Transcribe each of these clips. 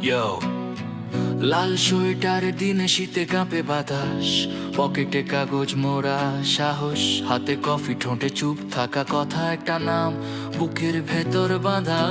Yo, লাল সোয়েটারের দিনে শীতে কাঁপে বাতাস, পকেটে কাগজ মোড়া সাহস, হাতে কফি, ঠোঁটে চুপ থাকা কথা একটা নাম বুকের ভেতর বাঁধা।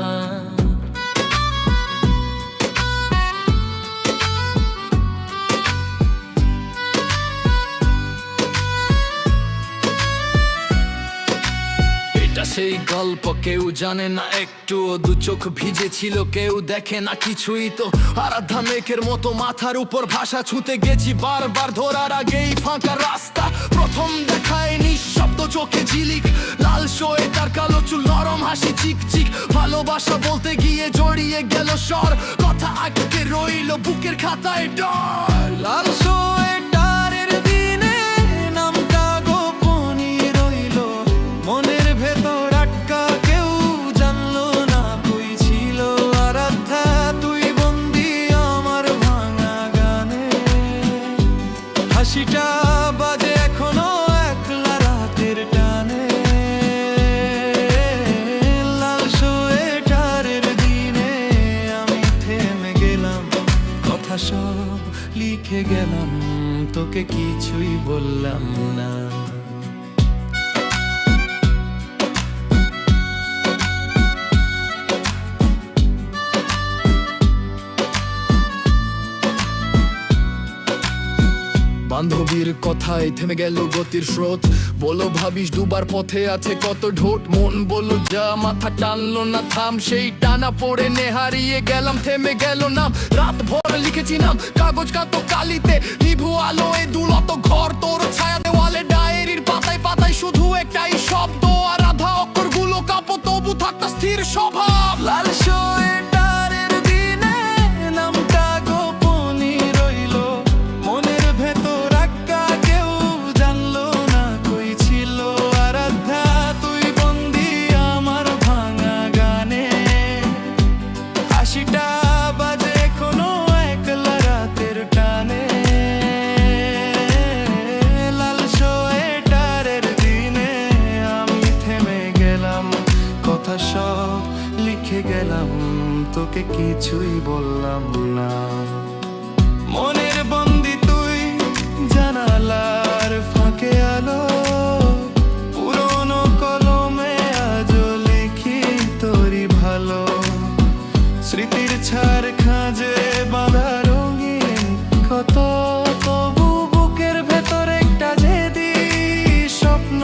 সেই গল্প কেউ জানে না, একটুও দু চোখ ভিজেছিল, কেউ দেখে না কিছুই তো। আরাধ্যা মেঘের মতো মাথার উপর ভাষা ছুঁতে গেছি বারবার, ধরার আগেই ফাঁকা রাস্তা। প্রথম দেখায় নিঃশব্দ চোখে ঝিলিক, লাল সোয়েটার, কালো চুল, নরম হাসি, চিকচিক। ভালোবাসা বলতে গিয়ে জড়িয়ে গেল স্বর, কথা আটকে রইল বুকের খাতায় ডর। লাল সোয়েটারের দিনে নামটা গোপনই রইল মনের ভেতর। হাসিটা বাজে এখনো একলা রাতের টানে, লাল সোয়েটারের দিনে আমি থেমে গেলাম, কথা সব লিখে গেলাম, তোকে কিছুই বললাম না। বান্ধবীর কথায় থেমে গেল গতির স্রোত, বলো ভাবিস দুবার পথে আছে কত ঢোট। মন বলল যা, মাথা টানলো না থাম, সেই টানা পড়ে নে হারিয়ে গেলাম, থেমে গেল নাম। রাত ভর লিখেছি নাম কাগজ কাতো কালিতে, নিভু আলোয় দুলত ঘর, তোর ছায়া দেওয়ালে, ডায়েরির পাতায় পাতায় শুধু একটাই শব্দ, আর আধা অক্ষরগুলো কাঁপো তবু থাকতা স্থির স্বভাব। লাল সোয়েটারের দিনে নামটা গোপনই রইল মনের ভেতর, হাসিটা বাজে এখনো একলা রাতের টানে, লাল সোয়েটারের দিনে আমি থেমে গেলাম, কথা সব লিখে গেলাম, তোকে কিছুই বললাম না। মনের বন্দি তুই, জানালার ফাঁকে আলো, পুরনো কলমে আজও লিখি তোরই ভালো। স্মৃতির ছাড় খাঁজে বাঁধা রঙিন কত, তবু বুকের ভেতর একটা জেদি স্বপ্ন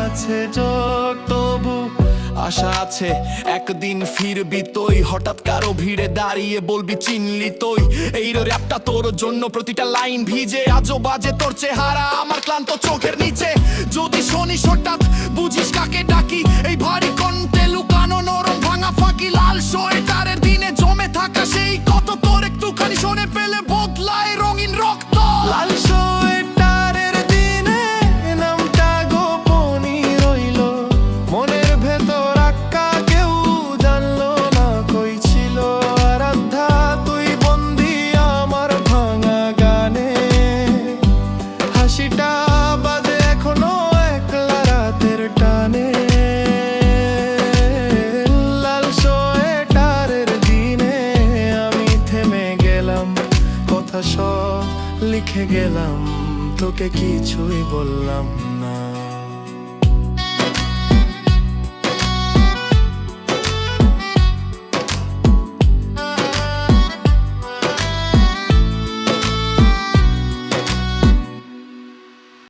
আছে যোগ, তবু আশা আছে একদিন ফিরবি তুই, হঠাৎ কারো ভিড়ে দাঁড়িয়ে বলবি চিনলি তুই। এই র্যাপটা তোর জন্য, প্রতিটা লাইন ভিজে, আজও বাজে তোর চেহারা আমার ক্লান্ত চোখের নিচে। যদি শুনিস হঠাৎ বুঝিস কাকে ডাকি, এই ভারী কণ্ঠে লুকানো নরম ভাঙা ফাঁকি। লাল সোয়েটারের দিনে জমে থাকা সেই কত, তোর একটুখানি শুনে পেলে বদলায় রঙিন রক্ত। লাল সোয়েটারের দিনে নামটা গোপনই রইল মনের ভেতর, আক্কা কেউ জানলো না কই ছিল, আরাধ্যা তুই বন্দি আমার ভাঙা গানে। হাসিটা বাজে এখনো একলা রাতের টানে, লাল সোয়েটারের দিনে আমি থেমে গেলাম, কথা সব লিখে গেলাম, তোকে কিছুই বললাম